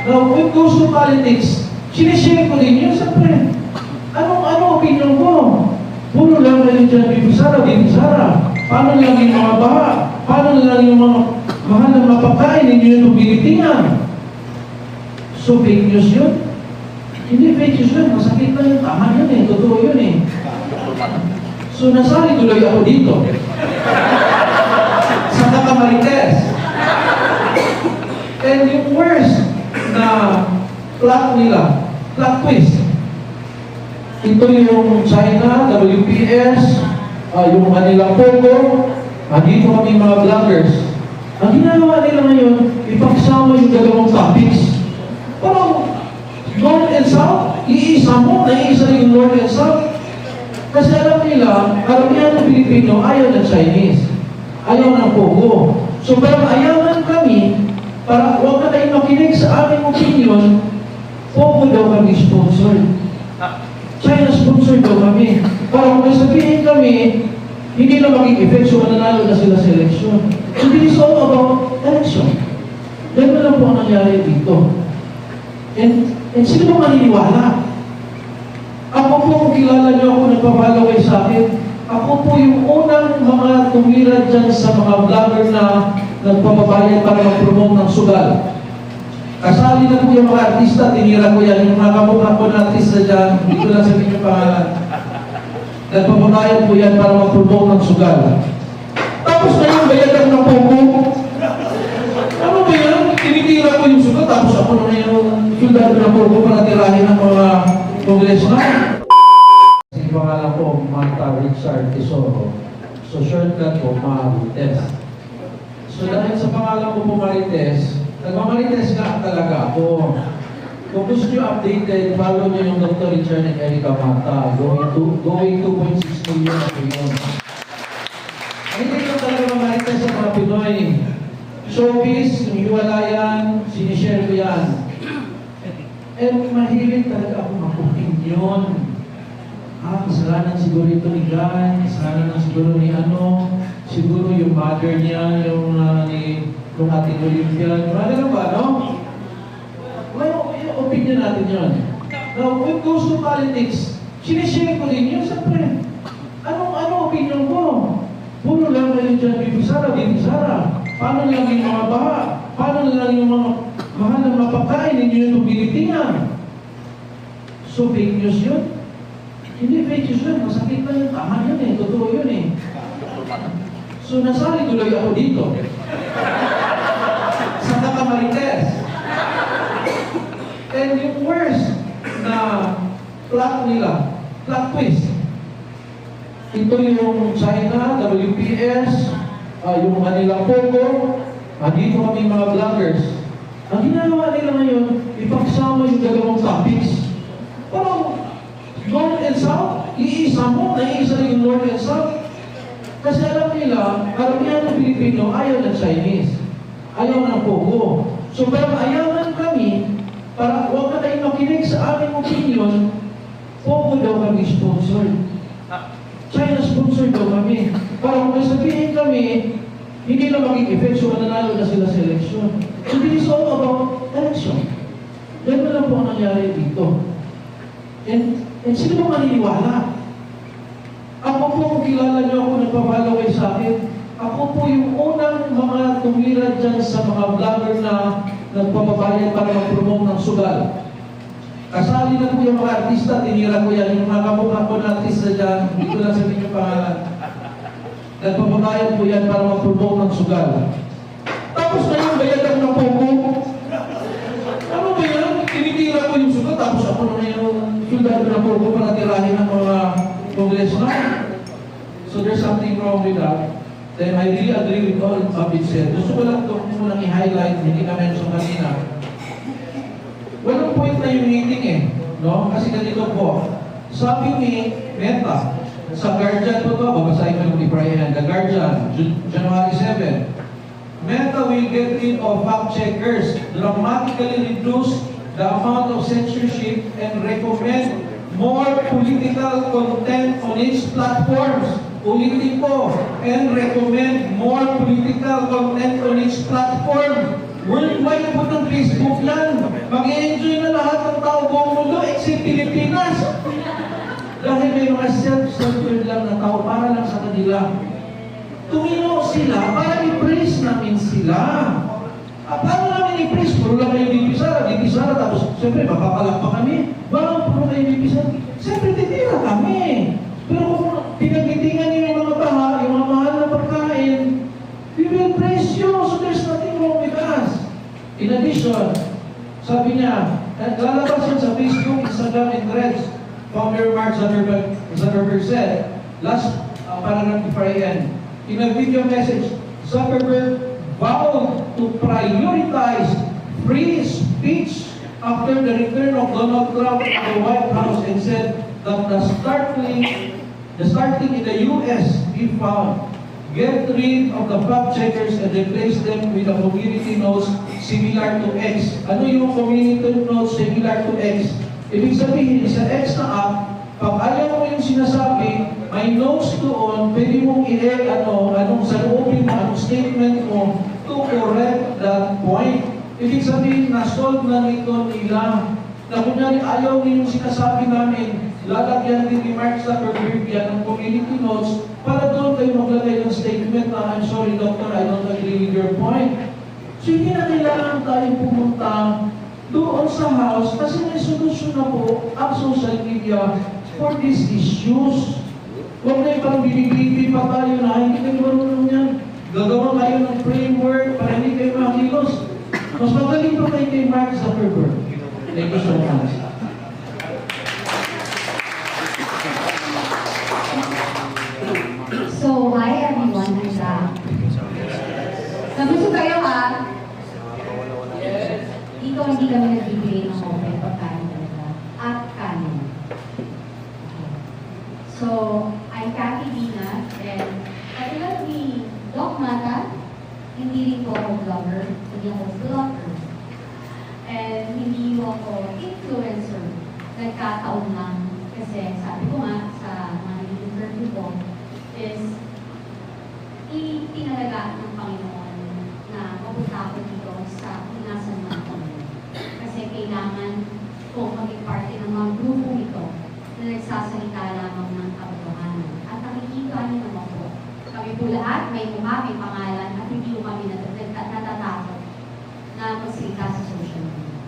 Now, when it goes to politics, sinishare ko din yun. Siyempre, ano opinion ko? Puro lang kayo dyan, Bibisara. Paano lang yung mga baha? Paano lang yung mga mahal na mapakain, hindi nyo pilitingan? So, fake news yun? Hindi fake news yun. Masakit na yun. Tama yun eh. Totoo yun eh. So, nasali tuloy ako dito. Sa Camarines. And yung worst na plot nila, plot twist. Ito yung China, WPS, yung kanilang Pogo, dito kami mga vloggers. Ang ginagawa nila ngayon, ipagsama yung dalawang topics. Parang North and South, iisa mo, naiisa yung North and South. Kasi alam nila, karamihan ng Pilipino ayaw ng Chinese. Ayaw ng Pogo. So parang ayawan kami, para huwag na tayong makinig sa aming opinion, Pogo daw kami sponsored. China sponsor daw kami. Para kung sabihin kami, hindi na mag-effect, so mananalo na sila sa eleksyon. So this is all about election. Ganun lang po ang nangyari dito. And sino ba maniniwala? Ako po, kung kilala niyo ako, nagpapalaway sa akin, ako po yung unang mga tumira dyan sa mga vlogger na nagpapabayad para mag-promote ng sugal. Kasali na po yung mga artista, tinira ko yan. Yung mga kamukha ko na artista dyan, hindi ko lang sabihin yung pangalan. Nagpapabayad po yan para mag-promote ng sugal. Tapos ngayon, bayadan ng Pogo. Ano ba yan? Tinitira ko yung sugal, tapos ako na yung sugal ng Pogo para tirahin ng mga congressman. Yung pangalan ko, Marta Richard Tesoro. So shortcut ko, Marites. So dahil sa pangalan ko po Marites, nagmamarites nga talaga ako. Kung gusto nyo updated, follow nyo yung Dr. Richard and Erica Mata. Going 2.6 million ako yun. Hindi ko talaga mamarites sa mga Pinoy. Showbiz, yung hiwalayan, sinishare ko yan. And mahilig talaga ako mag-opinion. Kasalanan siguro ito ni Guy, kasalanan siguro ni siguro yung mother niya, yung kung ating Olympian. Ano ba, no? May opinion natin yun. Now, when it goes to politics, sinishare ko din yun. Siyempre, ano opinion ko? Puro lang kayo dyan, Bibisara. Paano lang yung mga baha? Paano lang yung mga mahal na mapakain, hindi nyo pilitingan? So, fake news yun? Hindi fake news yun. Masakit na yun. Tama yun eh. Totoo yun eh. So, nasali tuloy ako dito. Sa Camarines. And yung worst na plot nila, plot twist. Ito yung China, WPS, yung kanilang Pogo, dito kami mga vloggers. Ang ginagawa nila ngayon, ipagsama yung dalawang topics. Parang North and South, iisa mo, naiisa yung North and South. Kasi alam nila, karamihan ng Pilipino ayaw ng Chinese. Ayaw ng Pogo. So parang ayawan kami, para huwag na tayong makinig sa aming opinion, Pogo daw kami sponsored. China sponsor daw kami. Para kung sabihin kami, hindi na mag-effect, so mananalo na sila sa eleksyon. So this is all about election. Ganun lang po ang nangyari dito. And sino ba maniniwala? Ako po, kung kilala niyo ako, nagpapalaway sa akin, ako po yung unang mga tumira dyan sa mga vlogger na nagpapabayad para mag-promote ng sugal. Kasali na po yung mga artista, tinira ko yan. Yung mga kamukha ko na artista dyan, hindi ko lang sabihin yung pangalan. Nagpapabayad po yan para mag-promote ng sugal. Tapos ngayon, bayadan ng Pogo. Ano ba yan? Tinitira ko yung sugal, tapos ako na yung sugal ng Pogo para tirahin ng mga congressman. So there's something wrong with that. Then I really agree with all of it said. Gusto ko lang itong munang i-highlight, hindi ka mention kanina. Walang point na yung meeting eh. No? Kasi ganito po. Sabi ni Meta, sa Guardian po ito, babasahin ko yung iprayan. The Guardian, January 7. Meta will get rid of fact-checkers, dramatically reduce the amount of censorship, and recommend more political content on its platforms. Ulitin po, and recommend more political content on its platform. Worldwide po ng Facebook yan. Pilipinas. Dahil may mga self-centered lang na tao para lang sa kanila. Tumino sila para i-praise namin sila. At paano namin i-praise? Puro lang kayo BP Sara, tapos siyempre mapapalak pa kami. Bakit puro kayo BP Sara? Siyempre titira kami. Pero kung pinagkitingan niyo yung mga baha, yung mga mahal na pagkain, we will praise you, so there's nothing wrong with us. In addition, sabi niya, lalabas yan sa Facebook, Instagram, and Threads. Founder Mark Zuckerberg said, last paragraph before I end, in a video message, Zuckerberg vowed to prioritize free speech after the return of Donald Trump to the White House and said that the starting in the US, he found, get rid of the fact checkers and replace them with a community notes similar to X. Ano yung community notes similar to X? Ibig sabihin, sa X na app, pag ayaw mo yung sinasabi, may notes doon, pwede mong anong sa loobin mo, anong statement mo to correct that point. Ibig sabihin, na-solve na nito nila. Na kunyari, ayaw niyo yung sinasabi namin, lalagyan din ni Mark Zuckerberg yan ng community notes para doon kayo maglagay ng statement na, I'm sorry doctor, I don't agree with your point. So hindi na kailangan tayo pumunta doon sa house kasi may solusyon na po ang social media for these issues. Huwag na parang binibibi pa tayo na hindi kayo marunong yan. Gagawa kayo ng framework para hindi kayo makilos. Mas magaling pa kayo kay Mark Zuckerberg. Thank you so much. So, hi everyone, I'm back. Nabusog kayo ha? Dito hindi kami nagbibigay ng open pagkain talaga. At kanin. So, I'm Cathy Dina, and katulad ni Doc Mata, hindi rin po ako vlogger, hindi ako vlogger. And hindi ako influencer. Nagkataon lang kasi sabi ko nga sa mga interview ko is itinalaga ng Panginoon na mapunta ako dito sa inasan ng Panginoon. Kasi kailangan ko maging parte ng mga grupo ito na nagsasalita lamang ng katotohanan. At nakikita niyo naman po, kami po lahat may mukha, may pangalan, at hindi ko kami natatakot na magsalita sa social media.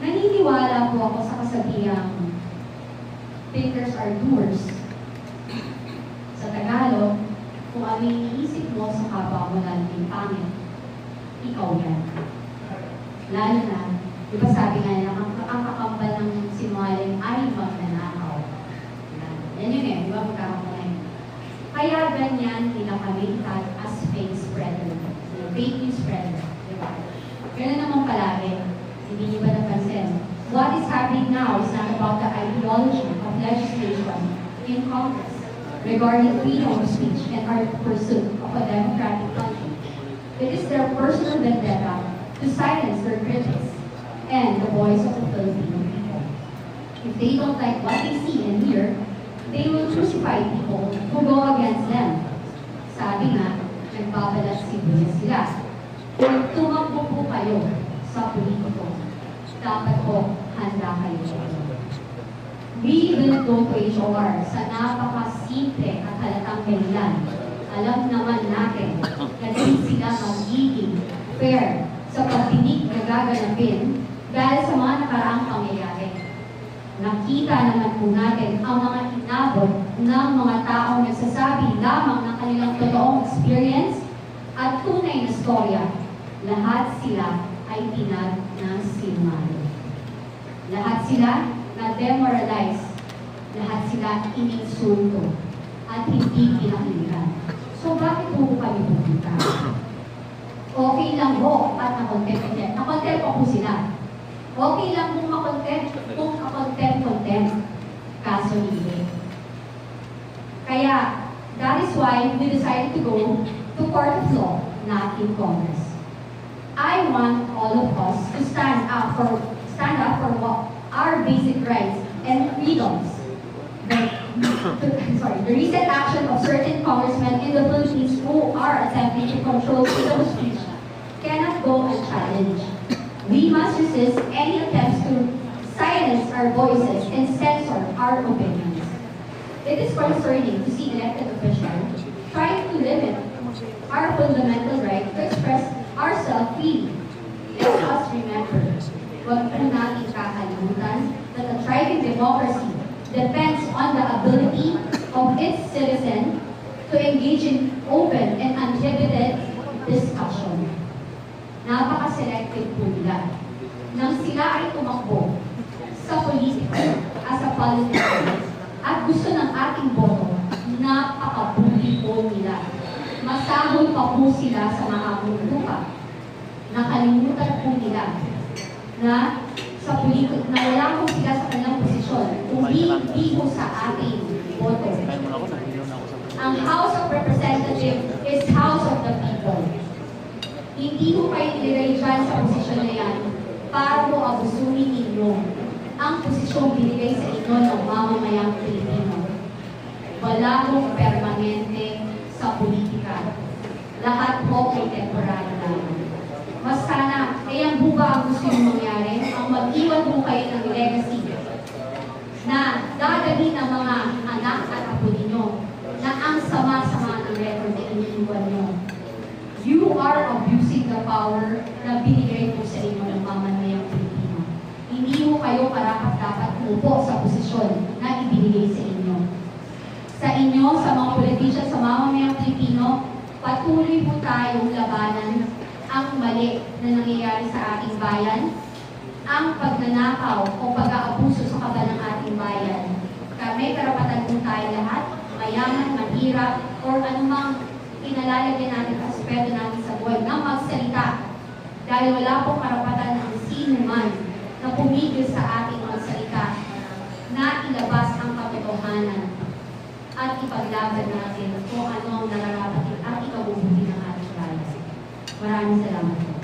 Naniniwala po ako sa kasabihang thinkers are doers. Sa Tagalog, kung ano yung iniisip mo sa kapwa mo lalong pangit, ikaw yan. Lalo na, di ba sabi nga nila, ang kakambal ng sinungaling ay magnanakaw. Yan yun eh, di ba magkakamulan? Kaya ganyan nila kami as fake spreader. Fake news spreader. Di ba? Ganun naman palagi. Hindi niyo ba napansin? What is happening now is not about the ideology of legislation in Congress regarding freedom of speech and our pursuit of a democratic country. It is their personal vendetta to silence their critics and the voice of the Filipino people. If they don't like what they see and hear, they will crucify people who go against them. Sabi nga, nagbabalat sila. Kung tumakbo po kayo sa politiko, dapat po handa kayo. We will go to HOR sa napakasimple at halatang kailan. Alam naman natin na hindi sila magiging fair sa pagdinig na gaganapin dahil sa mga nakaraang pangyayari. Nakita naman po natin ang mga inabot ng mga taong nagsasabi lamang ng kanilang totoong experience at tunay na storya. Lahat sila ay tinag ng sinungaling. Lahat sila na-demoralize, lahat sila ininsulto at hindi pinakinggan. So bakit po kami pupunta? Okay lang po at na-content. Na-content po sila. Okay lang kung makontent, kung kakontent. Kaso hindi. Kaya, that is why we decided to go to court of law, not in Congress. I want all of us to stand up for what our basic rights and freedoms. The recent action of certain congressmen in the Philippines who are attempting to control freedom of speech cannot go unchallenged. We must resist any attempts to silence our voices and censor our opinions. It is concerning to see elected officials trying to limit our fundamental right to express ourselves freely. Let us remember, huwag po natin kakalimutan that a thriving democracy depends on the ability of its citizens to engage in open and uninhibited discussion. Napaka-selective po nila. Nang sila ay tumakbo sa politika as a politician at gusto ng ating boto, napaka-bully po nila. Masahol pa po sila sa mahabang lupa. Nakalimutan po nila na sa politika, na wala po sila sa kanilang posisyon, hindi po sa ating boto. Ang House of Representatives is House of the People. Hindi ko kayo nilagay dyan sa posisyon na yan para mo abusunin ninyo ang posisyong binigay sa inyo ng mamamayang Pilipino. Wala mong permanente sa politika. Lahat po ay temporary lang. Mas sana, kaya ang buba ang gusto nyo mangyari, ang mag-iwan po kayo ng legacy na dadalhin ng mga anak at apo ninyo na ang sama-sama ng record na iniiwan nyo. You are abusing the power na binigay po sa inyo ng mamamayang Pilipino. Hindi mo kayo karapat-dapat umupo sa posisyon na ibinigay sa inyo. Sa inyo, sa mga politician, sa mamamayang Pilipino, patuloy po tayong labanan ang mali na nangyayari sa ating bayan, ang pagnanakaw o pag-aabuso sa kaba ng ating bayan. Kami, karapatan po tayo lahat, mayaman, mahirap, or anumang inalalagyan natin aspeto natin sa buhay na magsalita. Dahil wala pong karapatan ng sino man na pumigil sa ating magsalita na ilabas ang katotohanan at ipaglaban natin kung ano ang nararapat at ikabubuti ng ating bayan. Maraming salamat.